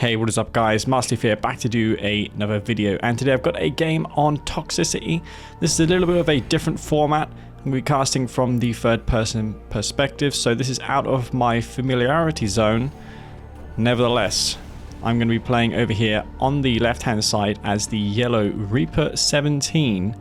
Hey, what is up guys, Master here, back to do another video, and today I've got a game on toxicity. This is a little bit of a different format. I'm going to be casting from the third person perspective, so this is out of my familiarity zone. Nevertheless, I'm going to be playing over here on the left hand side as the yellow R17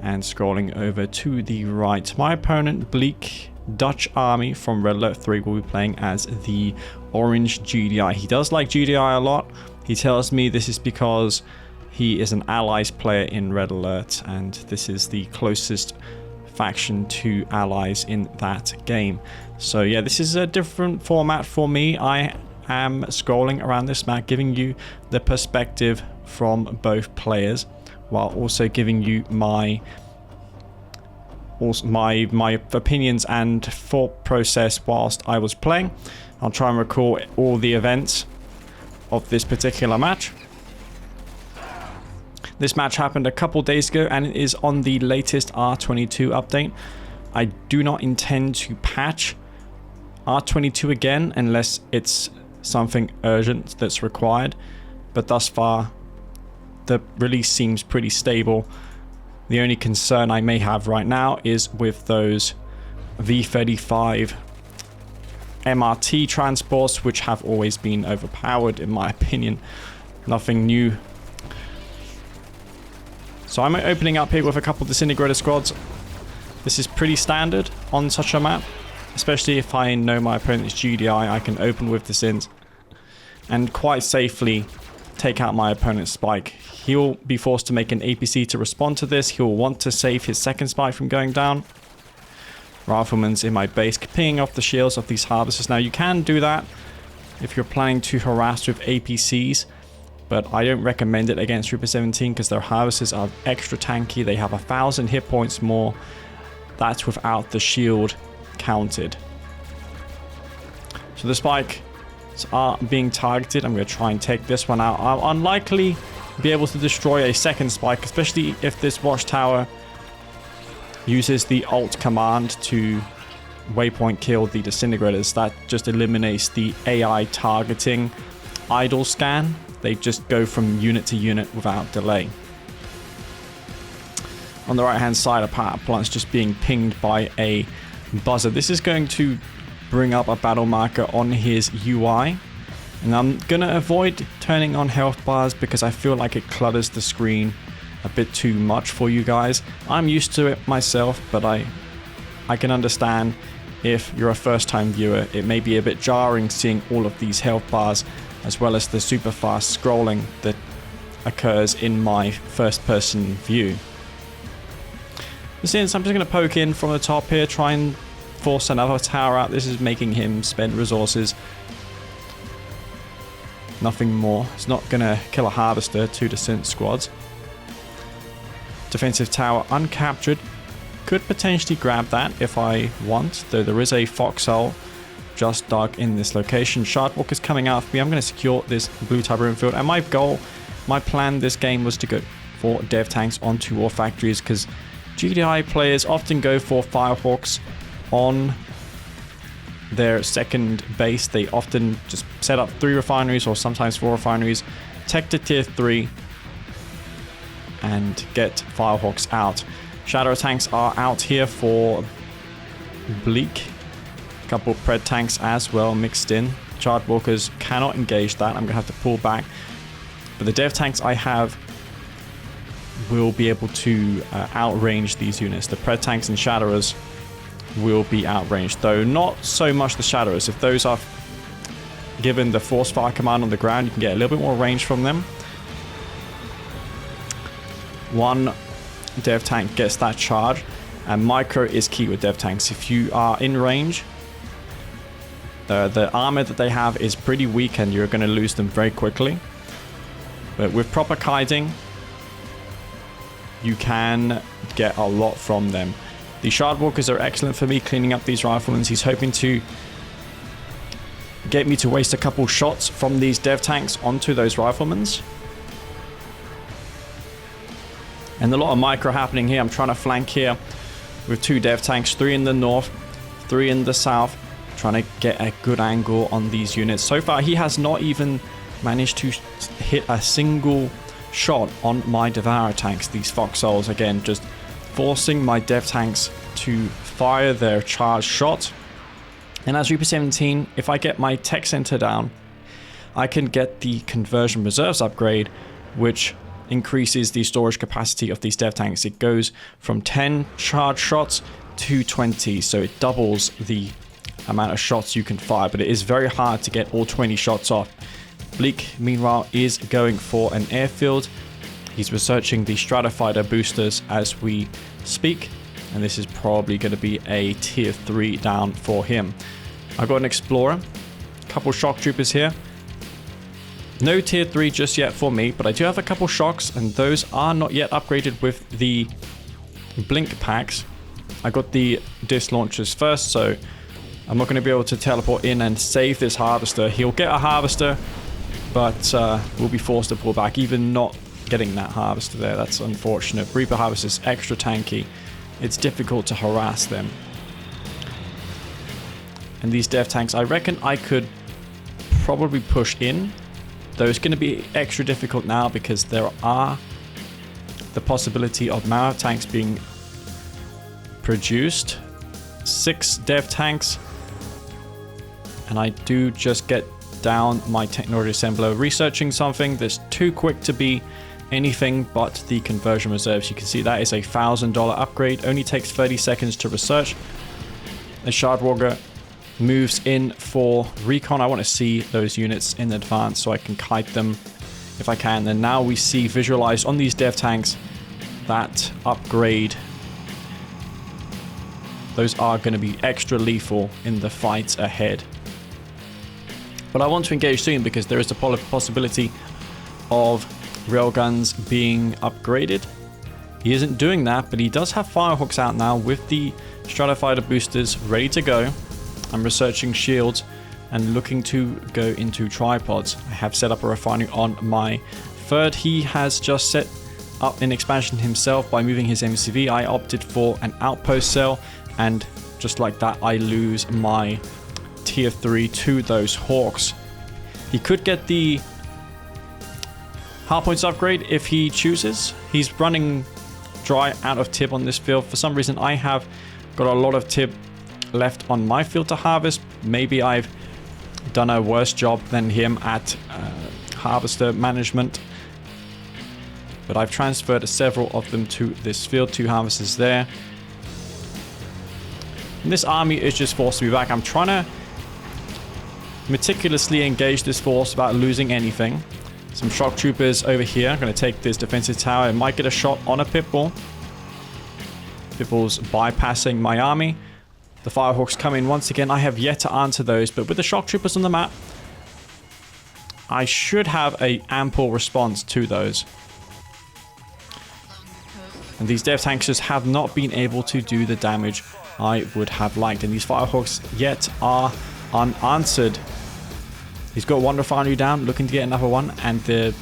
and scrolling over to the right. My opponent, Bleak Dutch Army from Red Alert 3, will be playing as the orange GDI. He does like GDI a lot. He tells me this is because he is an allies player in Red Alert, and this is the closest faction to allies in that game. So yeah, this is a different format for me. I am scrolling around this map, giving you the perspective from both players, while also giving you my opinions and thought process whilst I was playing. I'll try and recall all the events of this particular match. This match happened a couple days ago and it is on the latest R22 update. I do not intend to patch R22 again unless it's something urgent that's required, but thus far the release seems pretty stable. The only concern I may have right now is with those V35 MRT transports, which have always been overpowered in my opinion. Nothing new. So I'm opening up here with a couple of disintegrator squads. This is pretty standard on such a map, especially if I know my opponent's GDI. I can open with disint and quite safely take out my opponent's spike. He'll be forced to make an APC to respond to this. He'll want to save his second spike from going down. Rifleman's in my base, pinging off the shields of these harvesters. Now you can do that if you're planning to harass with APCs, but I don't recommend it against Reaper 17 because their harvesters are extra tanky. They have 1,000 hit points more. That's without the shield counted. So the spike are being targeted. I'm going to try and take this one out. I'll unlikely be able to destroy a second spike, especially if this watchtower uses the alt command to waypoint kill the disintegrators. That just eliminates the AI targeting idle scan. They just go from unit to unit without delay. On the right hand side, a power plant's just being pinged by a buzzer. This is going to bring up a battle marker on his UI, and I'm gonna avoid turning on health bars because I feel like it clutters the screen a bit too much for you guys. I'm used to it myself, but I can understand if you're a first time viewer, it may be a bit jarring seeing all of these health bars as well as the super fast scrolling that occurs in my first person view. Since I'm just gonna poke in from the top here, try and force another tower out. This is making him spend resources. Nothing more. It's not gonna kill a harvester. 2 descent squads. Defensive tower uncaptured. Could potentially grab that if I want, though there is a foxhole just dug in this location. Shardwalker's coming out for me. I'm going to secure this blue Tyburn field, and my plan this game was to go for dev tanks onto war factories, because GDI players often go for firehawks on their second base. They often just set up 3 refineries or sometimes 4 refineries, tech to tier 3, and get firehawks out. Shadow tanks are out here for Bleak. A couple of pred tanks as well mixed in. Shardwalkers cannot engage that. I'm going to have to pull back. But the dev tanks I have will be able to outrange these units. The pred tanks and shadowers will be outranged, though not so much the shadowers. If those are given the force fire command on the ground, you can get a little bit more range from them. One dev tank gets that charge, and micro is key with dev tanks. If you are in range, the armor that they have is pretty weak and you're going to lose them very quickly. But with proper kiting, you can get a lot from them. The Shardwalkers are excellent for me cleaning up these riflemen. He's hoping to get me to waste a couple shots from these dev tanks onto those riflemen. And a lot of micro happening here. I'm trying to flank here with 2 dev tanks, 3 in the north, 3 in the south, trying to get a good angle on these units. So far, he has not even managed to hit a single shot on my Devourer tanks. These foxholes, again, just forcing my dev tanks to fire their charged shot. And as Reaper 17, if I get my tech center down, I can get the conversion reserves upgrade, which increases the storage capacity of these dev tanks. It goes from 10 charged shots to 20, so it doubles the amount of shots you can fire, but it is very hard to get all 20 shots off. Bleak, meanwhile, is going for an airfield. He's researching the Stratofighter boosters as we speak, and this is probably going to be a tier 3 down for him. I've got an Explorer, a couple shock troopers here. No tier 3 just yet for me, but I do have a couple shocks, and those are not yet upgraded with the blink packs. I got the disc launchers first, so I'm not going to be able to teleport in and save this harvester. He'll get a harvester, but we'll be forced to pull back, even not getting that harvester there. That's unfortunate. Reaper harvester is extra tanky. It's difficult to harass them. And these dev tanks, I reckon I could probably push in. Though it's going to be extra difficult now because there are the possibility of Mara tanks being produced. 6 dev tanks. And I do just get down my technology assembler researching something that's too quick to be anything but the conversion reserves. You can see that is a $1,000 upgrade. Only takes 30 seconds to research. The Shardwalker moves in for recon. I want to see those units in advance so I can kite them if I can. And now we see visualized on these dev tanks that upgrade. Those are going to be extra lethal in the fights ahead. But I want to engage soon because there is a possibility of railguns being upgraded. He isn't doing that, but he does have firehawks out now with the Stratofighter boosters ready to go. I'm researching shields and looking to go into tripods. I have set up a refinery on my third. He has just set up an expansion himself by moving his MCV. I opted for an outpost cell, and just like that, I lose my tier 3 to those hawks. He could get the hardpoints upgrade if he chooses. He's running dry out of tib on this field. For some reason, I have got a lot of tib left on my field to harvest. Maybe I've done a worse job than him at harvester management, but I've transferred several of them to this field. 2 harvesters there, and this army is just forced to be back. I'm trying to meticulously engage this force without losing anything. Some shock troopers over here. I'm going to take this defensive tower. I might get a shot on a pitbull. Pitbull's bypassing my army. The firehawks come in once again. I have yet to answer those, but with the shock troopers on the map, I should have an ample response to those. And these dev tanks just have not been able to do the damage I would have liked. And these firehawks yet are unanswered. He's got one refinery down, looking to get another one, and the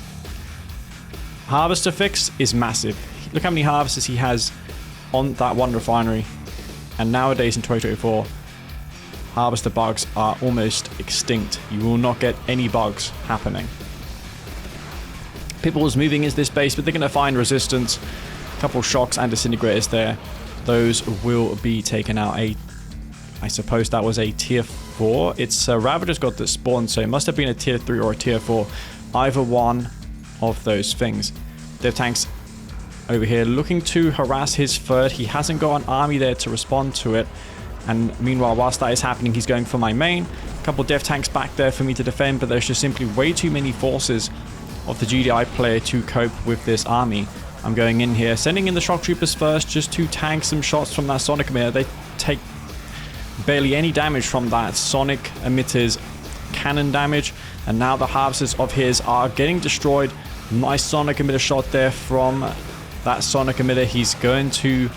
harvester fix is massive. Look how many harvesters he has on that one refinery. And nowadays in 2024, harvester bugs are almost extinct. You will not get any bugs happening. Pitbull's moving into this base, but they're going to find resistance. A couple shocks and disintegrators there. Those will be taken out. I suppose that was a tier 4. It's Ravager's got the spawn, so it must have been a tier 3 or a tier 4. Either one of those things. Dev tanks over here looking to harass his third. He hasn't got an army there to respond to it. And meanwhile, whilst that is happening, he's going for my main. A couple dev tanks back there for me to defend, but there's just simply way too many forces of the GDI player to cope with this army. I'm going in here, sending in the shock troopers first just to tank some shots from that sonic emitter. They take barely any damage from that sonic emitter's cannon damage, and now the harvesters of his are getting destroyed. Nice sonic emitter shot there from that sonic emitter. He's going to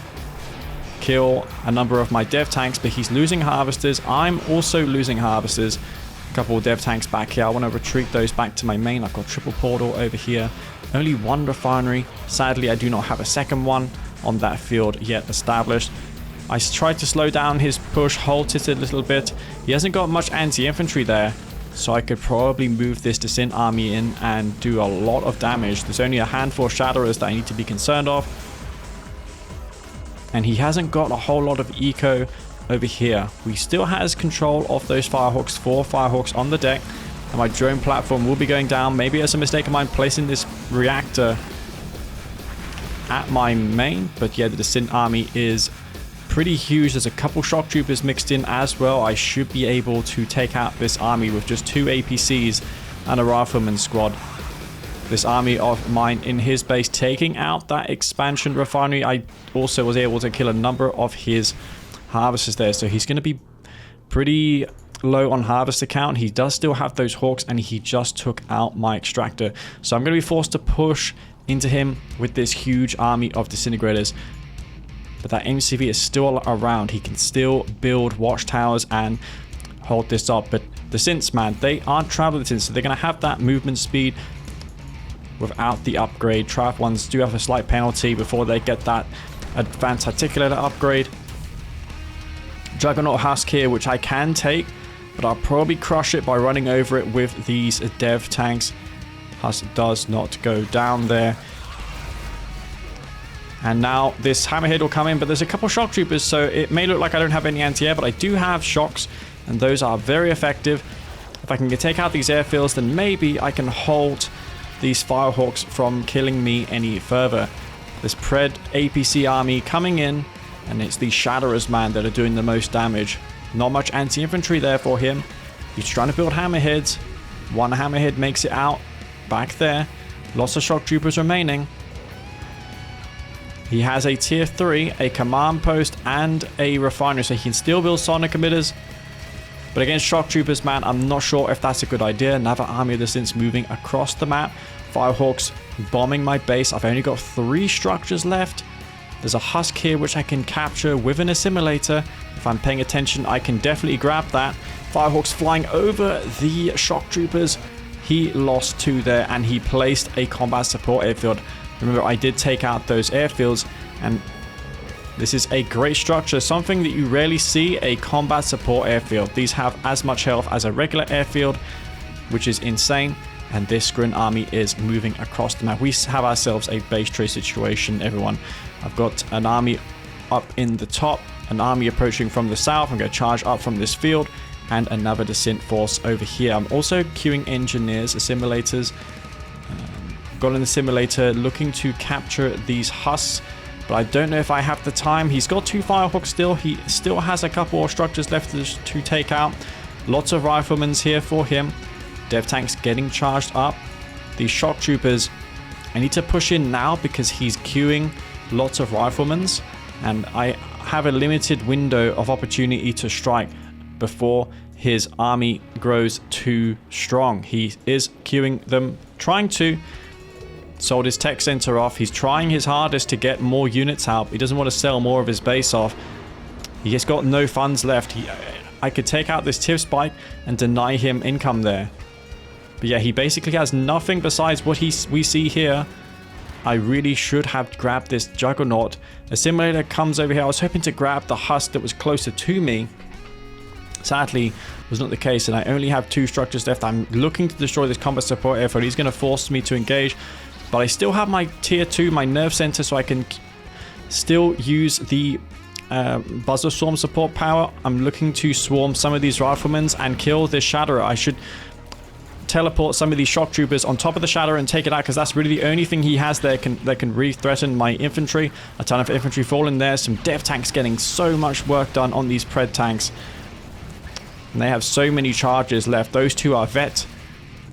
kill a number of my dev tanks, but he's losing harvesters. I'm also losing harvesters. A couple of dev tanks back here. I want to retreat those back to my main. I've got triple portal over here. Only one refinery. Sadly, I do not have a second one on that field yet established. I tried to slow down his push, halt it a little bit. He hasn't got much anti-infantry there. So I could probably move this Descent army in and do a lot of damage. There's only a handful of Shatterers that I need to be concerned of. And he hasn't got a whole lot of eco over here. He still has control of those Firehawks, 4 Firehawks on the deck. And my drone platform will be going down. Maybe it's a mistake of mine placing this reactor at my main. But yeah, the Descent army is pretty huge. There's a couple shock troopers mixed in as well. I should be able to take out this army with just 2 APCs and a rifleman squad. This army of mine in his base taking out that expansion refinery. I also was able to kill a number of his harvesters there. So he's going to be pretty low on harvester count. He does still have those hawks, and he just took out my extractor. So I'm going to be forced to push into him with this huge army of disintegrators. But that MCV is still around. He can still build watchtowers and hold this up. But the synths, man, they aren't traveling synths, so they're going to have that movement speed without the upgrade. Trav ones do have a slight penalty before they get that advanced articulator upgrade. Juggernaut Husk here, which I can take, but I'll probably crush it by running over it with these dev tanks. Husk does not go down there. And now this hammerhead will come in, but there's a couple shock troopers, so it may look like I don't have any anti-air, but I do have shocks, and those are very effective. If I can take out these airfields, then maybe I can hold these Firehawks from killing me any further. This Pred APC army coming in, and it's these Shatterers, man, that are doing the most damage. Not much anti-infantry there for him. He's trying to build hammerheads. One hammerhead makes it out back there. Lots of shock troopers remaining. He has a tier 3, a command post, and a refinery, so he can still build sonic emitters. But against shock troopers, man, I'm not sure if that's a good idea. Another army of the synths moving across the map. Firehawks bombing my base. I've only got 3 structures left. There's a Husk here which I can capture with an assimilator. If I'm paying attention, I can definitely grab that. Firehawks flying over the shock troopers. He lost 2 there, and he placed a combat support airfield. Remember, I did take out those airfields, and this is a great structure. Something that you rarely see, a combat support airfield. These have as much health as a regular airfield, which is insane. And this Grin army is moving across the map. We have ourselves a base trade situation, everyone. I've got an army up in the top, an army approaching from the south. I'm going to charge up from this field, and another descent force over here. I'm also queuing engineers, assimilators. Got an assimilator looking to capture these husks, but I don't know if I have the time. He's got 2 Firehawks still. He still has a couple of structures left to take out. Lots of riflemen's here for him. Dev tanks getting charged up. These shock troopers, I need to push in now because he's queuing lots of riflemen's, and I have a limited window of opportunity to strike before his army grows too strong. He is queuing them, trying to. Sold his tech center off. He's trying his hardest to get more units out. He doesn't want to sell more of his base off. He has got no funds left. I could take out this TIF spike and deny him income there. But yeah, he basically has nothing besides what we see here. I really should have grabbed this Juggernaut. Assimilator comes over here. I was hoping to grab the Husk that was closer to me. Sadly, was not the case, and I only have 2 structures left. I'm looking to destroy this combat support airfield. He's going to force me to engage. But I still have my tier 2, my nerve center, so I can still use the buzzer swarm support power. I'm looking to swarm some of these riflemen and kill this Shatterer. I should teleport some of these shock troopers on top of the Shatterer and take it out, because that's really the only thing he has there that can really threaten my infantry. A ton of infantry falling there. Some dev tanks getting so much work done on these Pred tanks. And they have so many charges left. Those 2 are vet.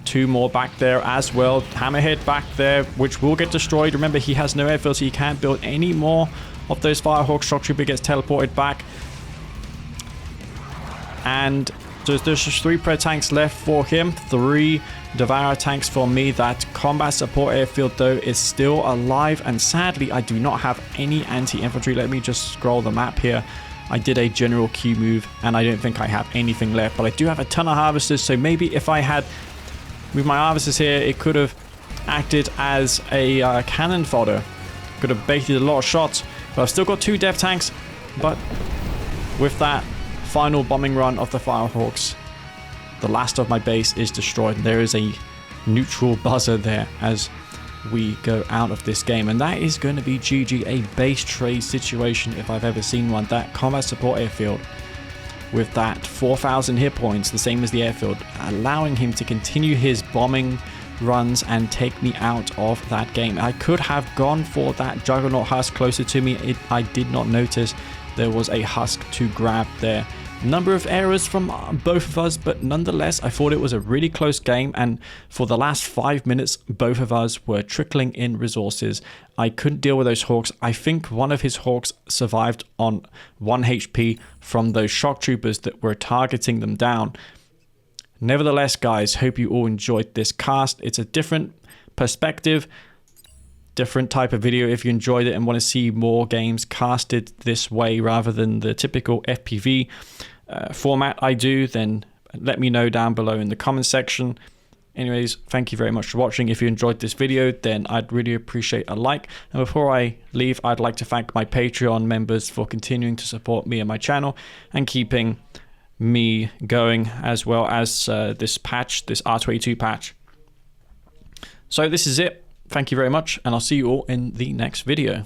2 more back there as well. Hammerhead back there, which will get destroyed. Remember, he has no airfield, so he can't build any more of those Firehawks. Shock Trooper gets teleported back. And so there's just 3 Pred tanks left for him. 3 Devourer tanks for me. That combat support airfield, though, is still alive. And sadly, I do not have any anti-infantry. Let me just scroll the map here. I did a general Q move, and I don't think I have anything left. But I do have a ton of harvesters, so maybe if I had with my harvesters here, it could have acted as a cannon fodder. Could have baited a lot of shots. But I've still got 2 dev tanks. But with that final bombing run of the Firehawks, the last of my base is destroyed. There is a neutral buzzer there as we go out of this game, and that is going to be GG, a base trade situation if I've ever seen one. That combat support airfield with that 4,000 hit points, the same as the airfield, allowing him to continue his bombing runs and take me out of that game. I could have gone for that Juggernaut husk closer to me. I did not notice there was a husk to grab there. Number of errors from both of us, but nonetheless I thought it was a really close game, and for the last 5 minutes both of us were trickling in resources. I couldn't deal with those hawks. I think one of his hawks survived on 1 HP from those shock troopers that were targeting them down. Nevertheless, guys, hope you all enjoyed this cast. It's a different perspective, different type of video. If you enjoyed it and want to see more games casted this way rather than the typical FPV format I do, then let me know down below in the comment section. Anyways, thank you very much for watching. If you enjoyed this video, then I'd really appreciate a like. And before I leave, I'd like to thank my Patreon members for continuing to support me and my channel and keeping me going, as well as this patch, this R22 patch. So this is it. Thank you very much, and I'll see you all in the next video.